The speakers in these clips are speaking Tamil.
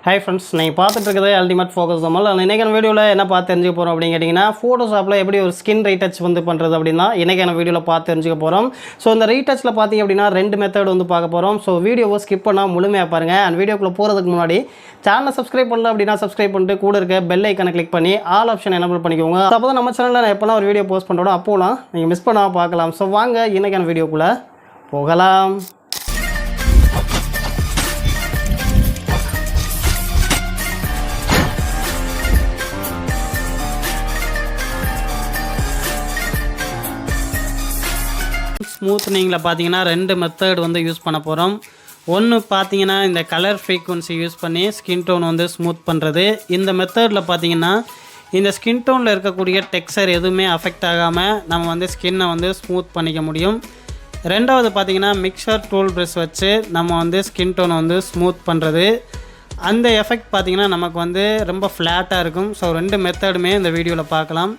Hi friends, நீங்கள் பார்த்துட்டு இருக்கிறது அல்டிமேட் ஃபோக்கஸ் தமிழ். இன்றைக்கான வீடியோவில் என்ன பார்த்து தெரிஞ்சுக்க போகிறோம் அப்படின்னு கேட்டிங்கன்னா, ஃபோட்டோஷாப்பில் எப்படி ஒரு ஸ்கின் ரீடச் வந்து பண்ணுறது அப்படின்னா இன்றைக்கான வீடியோவில் பார்த்து தெரிஞ்சுக்க போகிறோம். ஸோ இந்த ரீடச்சில் பார்த்தீங்க அப்படின்னா 2 மெத்தட் வந்து பார்க்க போகிறோம். ஸோ வீடியோவை ஸ்கிப் பண்ணால் முழுமையாக பாருங்கள். அண்ட் வீடியோக்குள்ளே போகிறதுக்கு முன்னாடி சேனலை சப்ஸ்கிரைப் பண்ணல அப்படின்னா சப்ஸ்கிரைப் பண்ணிட்டு கூட இருக்க பெல் ஐக்கனை கிளிக் பண்ணி ஆல் ஆப்ஷன் எனபிள் பண்ணிக்கோங்க. அப்போ தான் நம்ம சேனலில் நான் எப்போலாம் ஒரு வீடியோ போஸ்ட் பண்ணுறோம் அப்போலாம் நீங்கள் மிஸ் பண்ணாமல் பார்க்கலாம். ஸோ வாங்க இன்றைக்கான வீடியோக்குள்ளே போகலாம். ஸ்மூத்னிங்கில் பார்த்தீங்கன்னா 2 மெத்தட் வந்து யூஸ் பண்ண போகிறோம். ஒன்று பார்த்தீங்கன்னா இந்த கலர் ஃப்ரீக்குவன்சி யூஸ் பண்ணி ஸ்கின் டோன் வந்து ஸ்மூத் பண்ணுறது. இந்த மெத்தடில் பார்த்தீங்கன்னா இந்த ஸ்கின் டோனில் இருக்கக்கூடிய டெக்ஸ்சர் எதுவுமே அஃபெக்ட் ஆகாமல் நம்ம வந்து ஸ்கின்னை வந்து ஸ்மூத் பண்ணிக்க முடியும். ரெண்டாவது பார்த்தீங்கன்னா மிக்சர் டூல் ப்ரஷ் வச்சு நம்ம வந்து ஸ்கின் டோனை வந்து ஸ்மூத் பண்ணுறது. அந்த எஃபெக்ட் பார்த்திங்கன்னா நமக்கு வந்து ரொம்ப ஃப்ளாட்டாக இருக்கும். ஸோ 2 மெத்தடுமே இந்த வீடியோவில் பார்க்கலாம்.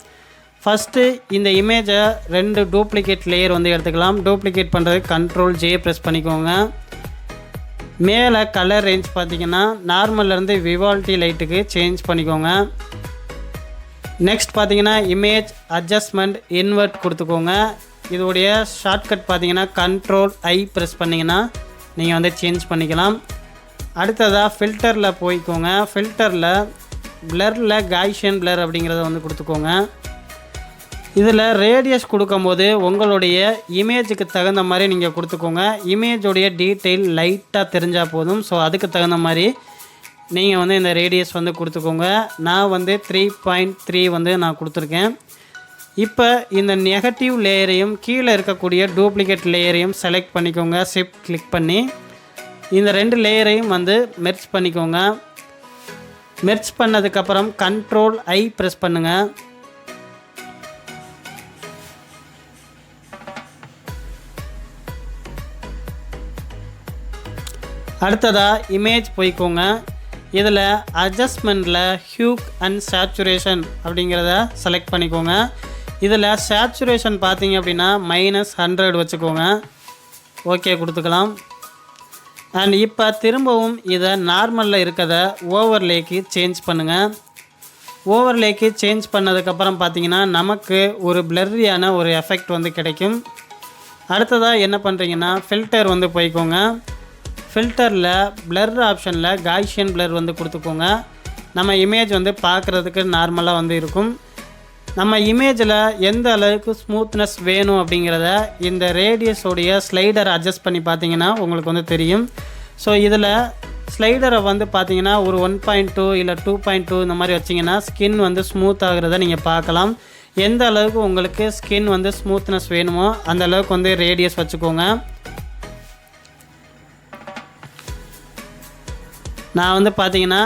ஃபஸ்ட்டு இந்த இமேஜை 2 டூப்ளிகேட் லேயர் வந்து எடுத்துக்கலாம். டூப்ளிகேட் பண்ணுறதுக்கு Ctrl+J ப்ரெஸ் பண்ணிக்கோங்க. மேலே கலர் ரேஞ்ச் பார்த்திங்கன்னா நார்மல்லேருந்து விவால்டி லைட்டுக்கு சேஞ்ச் பண்ணிக்கோங்க. நெக்ஸ்ட் பார்த்திங்கன்னா இமேஜ் அட்ஜஸ்ட்மெண்ட் இன்வெர்ட் கொடுத்துக்கோங்க. இதோடைய ஷார்ட்கட் பார்த்திங்கன்னா Ctrl+I ப்ரெஸ் பண்ணிங்கன்னா நீங்கள் வந்து சேஞ்ச் பண்ணிக்கலாம். அடுத்ததாக ஃபில்டரில் போய்க்கோங்க. ஃபில்டரில் பிளரில் காய்ஷியன் பிளர் அப்படிங்கிறத வந்து கொடுத்துக்கோங்க. இதில் ரேடியஸ் கொடுக்கும்போது உங்களுடைய இமேஜுக்கு தகுந்த மாதிரி நீங்கள் கொடுத்துக்கோங்க. இமேஜோடைய டீட்டெயில் லைட்டாக தெரிஞ்சால் போதும். ஸோ அதுக்கு தகுந்த மாதிரி நீங்கள் வந்து இந்த ரேடியஸ் வந்து கொடுத்துக்கோங்க. நான் வந்து 3.3 வந்து நான் கொடுத்துருக்கேன். இப்போ இந்த நெகட்டிவ் லேயரையும் கீழே இருக்கக்கூடிய டூப்ளிகேட் லேயரையும் செலக்ட் பண்ணிக்கோங்க. ஷிஃப்ட் கிளிக் பண்ணி இந்த 2 லேயரையும் வந்து மெர்ஜ் பண்ணிக்கோங்க. மெர்ஜ் பண்ணதுக்கப்புறம் Ctrl+I ப்ரெஸ் பண்ணுங்கள். அடுத்ததாக இமேஜ் போய்க்கோங்க. இதில் அட்ஜஸ்ட்மெண்ட்டில் ஹியூக் அண்ட் சேச்சுரேஷன் அப்படிங்கிறத செலக்ட் பண்ணிக்கோங்க. இதில் சேச்சுரேஷன் பார்த்தீங்க அப்படின்னா -100 வச்சுக்கோங்க. ஓகே கொடுத்துக்கலாம். அண்ட் இப்போ திரும்பவும் இதை நார்மலில் இருக்கிறத ஓவர்லேக்கு சேஞ்ச் பண்ணுங்கள். ஓவர்லேக்கு சேஞ்ச் பண்ணதுக்கப்புறம் பார்த்தீங்கன்னா நமக்கு ஒரு பிளர்ரியான ஒரு எஃபெக்ட் வந்து கிடைக்கும். அடுத்ததாக என்ன பண்ணுறீங்கன்னா ஃபில்டர் வந்து போய்க்கோங்க. ஃபில்டரில் பிளர் ஆப்ஷனில் காய்ஷியன் பிளர் வந்து கொடுத்துக்கோங்க. நம்ம இமேஜ் வந்து பார்க்குறதுக்கு நார்மலாக வந்து இருக்கும். நம்ம இமேஜில் எந்த அளவுக்கு ஸ்மூத்னஸ் வேணும் அப்படிங்கிறத இந்த ரேடியஸோடைய ஸ்லைடரை அட்ஜஸ்ட் பண்ணி பார்த்தீங்கன்னா உங்களுக்கு வந்து தெரியும். ஸோ இதில் ஸ்லைடரை வந்து பார்த்தீங்கன்னா ஒரு 1.2 இல்லை 2.2 இந்த மாதிரி வச்சிங்கன்னா ஸ்கின் வந்து ஸ்மூத் ஆகிறத நீங்கள் பார்க்கலாம். எந்த அளவுக்கு உங்களுக்கு ஸ்கின் வந்து ஸ்மூத்னஸ் வேணுமோ அந்த அளவுக்கு வந்து ரேடியஸ் வச்சுக்கோங்க. நான் வந்து பார்த்தீங்கன்னா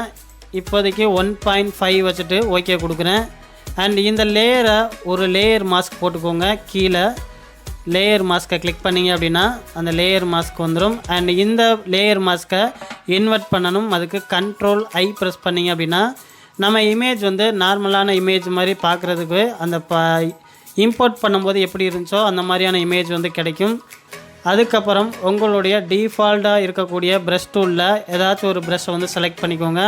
இப்போதைக்கு 1.5 வச்சுட்டு ஓகே கொடுக்குறேன். அண்ட் இந்த லேயரை ஒரு லேயர் மாஸ்க் போட்டுக்கோங்க. கீழே லேயர் மாஸ்க்கை கிளிக் பண்ணிங்க அப்படின்னா அந்த லேயர் மாஸ்க் வந்துடும். அண்ட் இந்த லேயர் மாஸ்க்கை இன்வெர்ட் பண்ணணும். அதுக்கு Ctrl+I ப்ரெஸ் பண்ணிங்க அப்படின்னா நம்ம இமேஜ் வந்து நார்மலான இமேஜ் மாதிரி பார்க்குறதுக்கு அந்த இம்போர்ட் பண்ணும்போது எப்படி இருந்துச்சோ அந்த மாதிரியான இமேஜ் வந்து கிடைக்கும். அதுக்கப்புறம் உங்களுடைய டிஃபால்ட்டாக இருக்கக்கூடிய ப்ரஷ் டூலில் ஏதாச்சும் ஒரு ப்ரஷ்ஷை வந்து செலக்ட் பண்ணிக்கோங்க.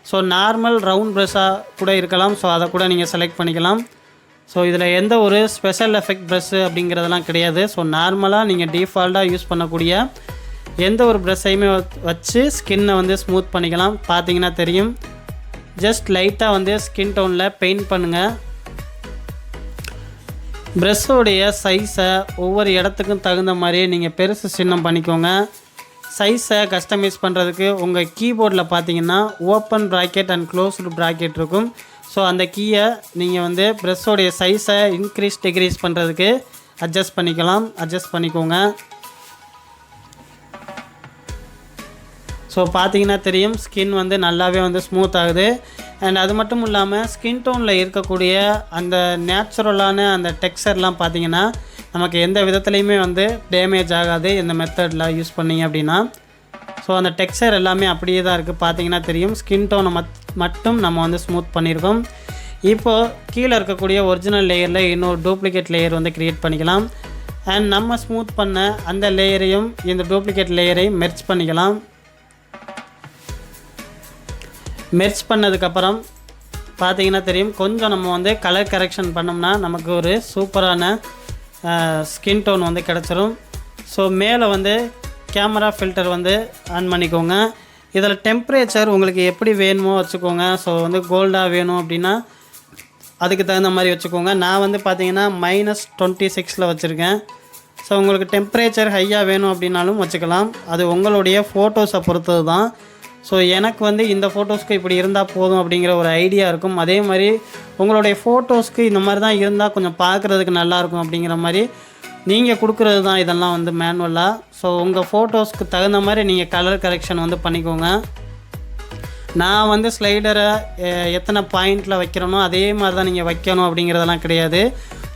ஸோ நார்மல் ரவுண்ட் ப்ரஷ்ஷாக கூட இருக்கலாம். ஸோ அதை கூட நீங்கள் செலக்ட் பண்ணிக்கலாம். ஸோ இதில் எந்த ஒரு ஸ்பெஷல் எஃபெக்ட் ப்ரஷ்ஷு அப்படிங்கிறதெல்லாம் கிடையாது. ஸோ நார்மலாக நீங்கள் டிஃபால்ட்டாக யூஸ் பண்ணக்கூடிய எந்த ஒரு ப்ரஷ்ஷையுமே வச்சு ஸ்கின்னை வந்து ஸ்மூத் பண்ணிக்கலாம். பார்த்தீங்கன்னா தெரியும். ஜஸ்ட் லைட்டாக வந்து ஸ்கின் டோனில் பெயிண்ட் பண்ணுங்கள். ப்ரெஷ்ஷோடைய சைஸை ஒவ்வொரு இடத்துக்கும் தகுந்த மாதிரி நீங்கள் பெருசு சின்னம் பண்ணிக்கோங்க. சைஸை கஸ்டமைஸ் பண்ணுறதுக்கு உங்கள் கீபோர்டில் பார்த்தீங்கன்னா open bracket and closed bracket இருக்கும். ஸோ அந்த கீயை நீங்கள் வந்து ப்ரெஷ்ஷோடைய சைஸை இன்க்ரீஸ் டிக்ரீஸ் பண்ணுறதுக்கு அட்ஜஸ்ட் பண்ணிக்கோங்க. ஸோ பார்த்தீங்கன்னா தெரியும் ஸ்கின் வந்து நல்லாவே வந்து ஸ்மூத் ஆகுது. அண்ட் அது மட்டும் இல்லாமல் ஸ்கின் டோனில் இருக்கக்கூடிய அந்த நேச்சுரலான அந்த டெக்ஸ்சர்லாம் பார்த்திங்கன்னா நமக்கு எந்த விதத்துலையுமே வந்து டேமேஜ் ஆகாது இந்த மெத்தடில் யூஸ் பண்ணிங்க அப்படின்னா. ஸோ அந்த டெக்ஸ்சர் எல்லாமே அப்படியே தான் இருக்குது. பார்த்திங்கன்னா தெரியும் ஸ்கின் டோனை மட்டும் நம்ம வந்து ஸ்மூத் பண்ணியிருக்கோம். இப்போது கீழே இருக்கக்கூடிய ஒரிஜினல் லேயரில் இன்னொரு டூப்ளிகேட் லேயர் வந்து க்ரியேட் பண்ணிக்கலாம். அண்ட் நம்ம ஸ்மூத் பண்ண அந்த லேயரையும் இந்த டூப்ளிகேட் லேயரையும் மெர்ஜ் பண்ணிக்கலாம். மெர்ஜ் பண்ணதுக்கப்புறம் பார்த்தீங்கன்னா தெரியும், கொஞ்சம் நம்ம வந்து கலர் கரெக்ஷன் பண்ணோம்னா நமக்கு ஒரு சூப்பரான ஸ்கின் டோன் வந்து கிடச்சிரும். ஸோ மேலே வந்து கேமரா ஃபில்டர் வந்து ஆன் பண்ணிக்கோங்க. இதில் டெம்ப்ரேச்சர் உங்களுக்கு எப்படி வேணுமோ வச்சுக்கோங்க. ஸோ வந்து கோல்டாக வேணும் அப்படின்னா அதுக்கு தகுந்த மாதிரி வச்சுக்கோங்க. நான் வந்து பார்த்தீங்கன்னா -26 வச்சுருக்கேன். ஸோ உங்களுக்கு டெம்ப்ரேச்சர் ஹையாக வேணும் அப்படின்னாலும் வச்சுக்கலாம். அது உங்களுடைய ஃபோட்டோஸை பொறுத்தது தான். ஸோ எனக்கு வந்து இந்த ஃபோட்டோஸ்க்கு இப்படி இருந்தால் போதும் அப்படிங்கிற ஒரு ஐடியா இருக்கும். அதே மாதிரி உங்களுடைய ஃபோட்டோஸ்க்கு இந்த மாதிரி தான் இருந்தால் கொஞ்சம் பார்க்குறதுக்கு நல்லாயிருக்கும் அப்படிங்கிற மாதிரி நீங்கள் கொடுக்குறது தான் இதெல்லாம் வந்து மேனுவலாக. ஸோ உங்கள் ஃபோட்டோஸ்க்கு தகுந்த மாதிரி நீங்கள் கலர் கரெக்ஷன் வந்து பண்ணிக்கோங்க. நான் வந்து ஸ்லைடரை எத்தனை பாயிண்டில் வைக்கிறனோ அதே மாதிரி தான் நீங்கள் வைக்கணும் அப்படிங்கிறதெல்லாம் கிடையாது.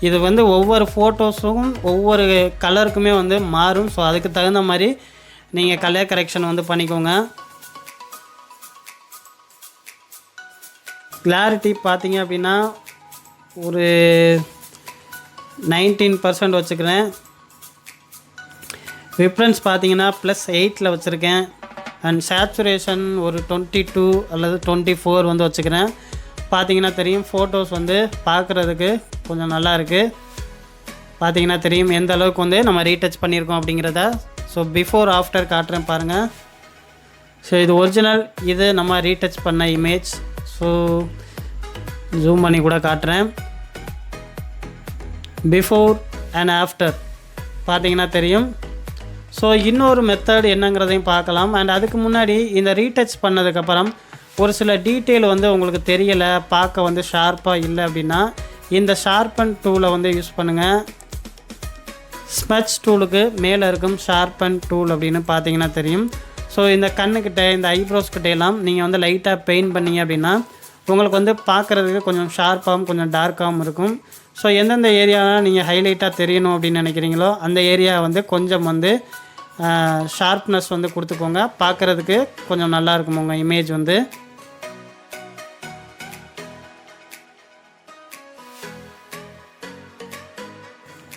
இது வந்து ஒவ்வொரு ஃபோட்டோஸும் ஒவ்வொரு கலருக்குமே வந்து மாறும். ஸோ அதுக்கு தகுந்த மாதிரி நீங்கள் கலர் கரெக்ஷன் வந்து பண்ணிக்கோங்க. கிளாரிட்டி பார்த்தீங்க அப்படின்னா ஒரு 19% வச்சுக்கிறேன். விப்ரன்ஸ் பார்த்தீங்கன்னா +8 வச்சுருக்கேன். அண்ட் சேச்சுரேஷன் ஒரு 22 அல்லது 24 வந்து வச்சுக்கிறேன். பார்த்தீங்கன்னா தெரியும், ஃபோட்டோஸ் வந்து பார்க்குறதுக்கு கொஞ்சம் நல்லா இருக்குது. பார்த்தீங்கன்னா தெரியும் எந்த அளவுக்கு வந்து நம்ம ரீடச் பண்ணியிருக்கோம் அப்படிங்கிறத. ஸோ பிஃபோர் ஆஃப்டர் காட்டுறேன் பாருங்கள். ஸோ இது ஒரிஜினல், இது நம்ம ரீடச் பண்ண இமேஜ். ஸோ ஜூம் பண்ணி கூட காட்டுறேன். பிஃபோர் அண்ட் ஆஃப்டர் பார்த்தீங்கன்னா தெரியும். ஸோ இன்னொரு மெத்தட் என்னங்கிறதையும் பார்க்கலாம். அண்ட் அதுக்கு முன்னாடி இந்த ரீடச் பண்ணதுக்கப்புறம் ஒரு சில டீட்டெயில் வந்து உங்களுக்கு தெரியலை, பார்க்க வந்து ஷார்ப்பாக இல்லை அப்படின்னா இந்த ஷார்பன் டூலை வந்து யூஸ் பண்ணுங்கள். ஸ்மெட்ச் டூலுக்கு மேலே இருக்கும் ஷார்பன் டூல் அப்படின்னு பார்த்தீங்கன்னா தெரியும். ஸோ இந்த கண்ணுக்கிட்ட இந்த ஐப்ரோஸ் கிட்டையெல்லாம் நீங்கள் வந்து லைட்டாக பெயிண்ட் பண்ணிங்க அப்படின்னா உங்களுக்கு வந்து பார்க்குறதுக்கு கொஞ்சம் ஷார்ப்பாகவும் கொஞ்சம் டார்க்காகவும் இருக்கும். ஸோ எந்தெந்த ஏரியாவில் நீங்கள் ஹைலைட்டாக தெரியணும் அப்படின்னு நினைக்கிறீங்களோ அந்த ஏரியா வந்து கொஞ்சம் வந்து ஷார்ப்னஸ் வந்து கொடுத்துக்கோங்க. பார்க்குறதுக்கு கொஞ்சம் நல்லாயிருக்கும் உங்கள் இமேஜ் வந்து.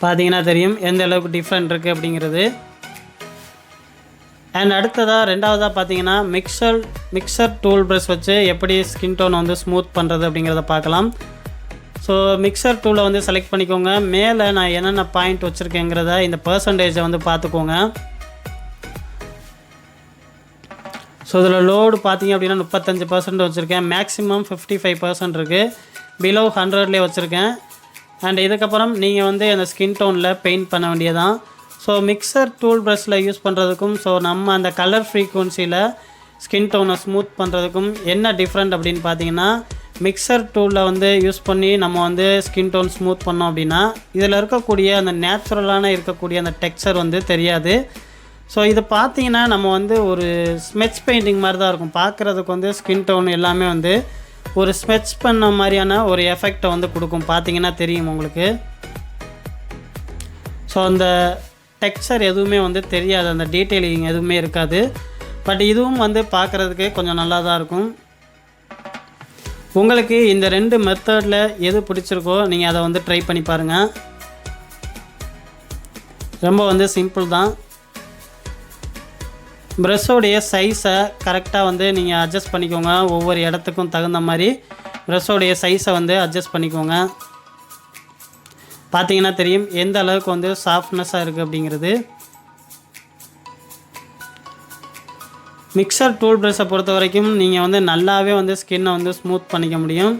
பார்த்தீங்கன்னா தெரியும் எந்த அளவுக்கு டிஃப்ரெண்ட் இருக்குது அப்படிங்கிறது. அண்ட் அடுத்ததாக ரெண்டாவதாக பார்த்தீங்கன்னா மிக்சர் டூல் ப்ரஷ் வச்சு எப்படி ஸ்கின் டோனை வந்து ஸ்மூத் பண்ணுறது அப்படிங்கிறத பார்க்கலாம். ஸோ மிக்சர் டூலை வந்து செலக்ட் பண்ணிக்கோங்க. மேலே நான் என்னென்ன பாயிண்ட் வச்சுருக்கேங்கிறத இந்த பர்சன்டேஜை வந்து பார்த்துக்கோங்க. ஸோ இதில் லோடு பார்த்தீங்க அப்படின்னா 35% வச்சுருக்கேன். மேக்ஸிமம் 55% இருக்குது. பிலோ 100லேயே வச்சுருக்கேன். அண்ட் இதுக்கப்புறம் நீங்கள் வந்து அந்த ஸ்கின் டோனில் பெயிண்ட் பண்ண வேண்டியதான். ஸோ மிக்சர் டூல் ப்ரஷில் யூஸ் பண்ணுறதுக்கும் ஸோ நம்ம அந்த கலர் ஃப்ரீக்குவன்சியில் ஸ்கின் டோனை ஸ்மூத் பண்ணுறதுக்கும் என்ன டிஃப்ரெண்ட் அப்படின்னு பார்த்தீங்கன்னா, மிக்சர் டூலில் வந்து யூஸ் பண்ணி நம்ம வந்து ஸ்கின் டோன் ஸ்மூத் பண்ணோம் அப்படின்னா இதில் இருக்கக்கூடிய அந்த நேச்சுரலான இருக்கக்கூடிய அந்த டெக்ஸ்சர் வந்து தெரியாது. ஸோ இது பார்த்தீங்கன்னா நம்ம வந்து ஒரு ஸ்மெட்ச் பெயிண்டிங் மாதிரி தான் இருக்கும். பார்க்குறதுக்கு வந்து ஸ்கின் டோன் எல்லாமே வந்து ஒரு ஸ்மெட்ச் பண்ண மாதிரியான ஒரு எஃபெக்டை வந்து கொடுக்கும். பார்த்தீங்கன்னா தெரியும் உங்களுக்கு. ஸோ அந்த டெக்ஸ்சர் எதுவுமே வந்து தெரியாது, அந்த டீட்டெயிலிங் எதுவுமே இருக்காது. பட் இதுவும் வந்து பார்க்குறதுக்கு கொஞ்சம் நல்லா தான் இருக்கும். உங்களுக்கு இந்த 2 மெத்தடில் எது பிடிச்சிருக்கோ நீங்கள் அதை வந்து ட்ரை பண்ணி பாருங்கள். ரொம்ப வந்து சிம்பிள் தான். ப்ரஷ்ஷோடைய சைஸை கரெக்டாக வந்து நீங்கள் அட்ஜஸ்ட் பண்ணிக்கோங்க. ஒவ்வொரு இடத்துக்கும் தகுந்த மாதிரி ப்ரஷ்ஷோடைய சைஸை வந்து அட்ஜஸ்ட் பண்ணிக்கோங்க. பார்த்தீங்கன்னா தெரியும் எந்த அளவுக்கு வந்து சாஃப்ட்னஸாக இருக்குது அப்படிங்கிறது. மிக்சர் டூல் ப்ரஷ்ஷை பொறுத்த வரைக்கும் நீங்கள் வந்து நல்லாவே வந்து ஸ்கின்னை வந்து ஸ்மூத் பண்ணிக்க முடியும்.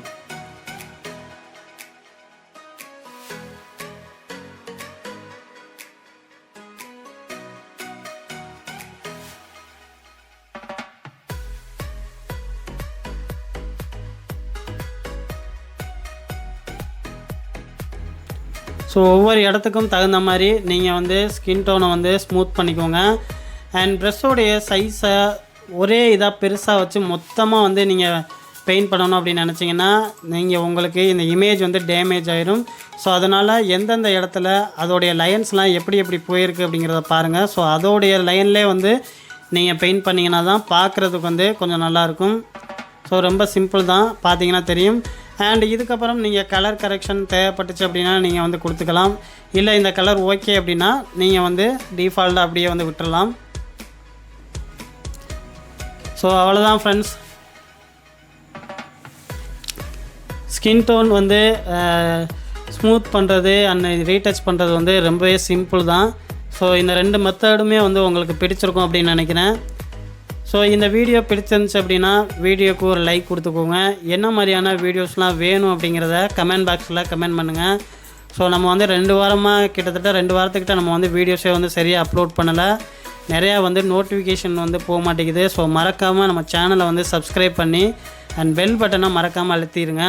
ஸோ ஒவ்வொரு இடத்துக்கும் தகுந்த மாதிரி நீங்கள் வந்து ஸ்கின் டோனை வந்து ஸ்மூத் பண்ணிக்கோங்க. அண்ட் ப்ரஷ்ஷோடைய சைஸை ஒரே இதாக பெருசாக வச்சு மொத்தமாக வந்து நீங்கள் பெயிண்ட் பண்ணணும் அப்படின்னு நினச்சிங்கன்னா நீங்கள் உங்களுக்கு இந்த இமேஜ் வந்து டேமேஜ் ஆயிரும். ஸோ அதனால் எந்தெந்த இடத்துல அதோடைய லைன்ஸ்லாம் எப்படி எப்படி போயிருக்கு அப்படிங்கிறத பாருங்கள். ஸோ அதோடைய லைன்லேயே வந்து நீங்கள் பெயிண்ட் பண்ணிங்கன்னா தான் பார்க்குறதுக்கு வந்து கொஞ்சம் நல்லாயிருக்கும். ஸோ ரொம்ப சிம்பிள் தான், பார்த்தீங்கன்னா தெரியும். அண்ட் இதுக்கப்புறம் நீங்கள் கலர் கரெக்ஷன் தேவைப்பட்டுச்சு அப்படின்னா நீங்கள் வந்து கொடுத்துக்கலாம். இல்லை இந்த கலர் ஓகே அப்படின்னா நீங்கள் வந்து டிஃபால்ட்டாக அப்படியே வந்து விட்டுறலாம். ஸோ அவ்வளோதான் ஃப்ரெண்ட்ஸ். ஸ்கின் டோன் வந்து ஸ்மூத் பண்ணுறது அண்ட் ரீடச் பண்ணுறது வந்து ரொம்பவே சிம்பிள் தான். ஸோ இந்த 2 மெத்தடுமே வந்து உங்களுக்கு பிடிச்சிருக்கும் அப்படின்னு நினைக்கிறேன். ஸோ இந்த வீடியோ பிடிச்சிருந்துச்சு அப்படின்னா வீடியோக்கு ஒரு லைக் கொடுத்துக்கோங்க. என்ன மாதிரியான வீடியோஸ்லாம் வேணும் அப்படிங்கிறத கமெண்ட் பாக்ஸில் கமெண்ட் பண்ணுங்கள். ஸோ நம்ம வந்து 2 வாரமாக கிட்டத்தட்ட 2 வாரத்துக்கிட்ட நம்ம வந்து வீடியோஸே வந்து சரியாக அப்லோட் பண்ணலை. நிறையா வந்து நோட்டிஃபிகேஷன் வந்து போக மாட்டேங்குது. ஸோ மறக்காமல் நம்ம சேனலை வந்து சப்ஸ்கிரைப் பண்ணி அண்ட் பெல் பட்டனை மறக்காமல் அழுத்திடுங்க.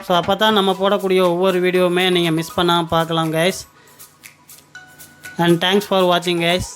ஸோ அப்போ தான் நம்ம போடக்கூடிய ஒவ்வொரு வீடியோவுமே நீங்கள் மிஸ் பண்ணாமல் பார்க்கலாம் கைஸ். அண்ட் தேங்க்ஸ் ஃபார் வாட்சிங் கைஸ்.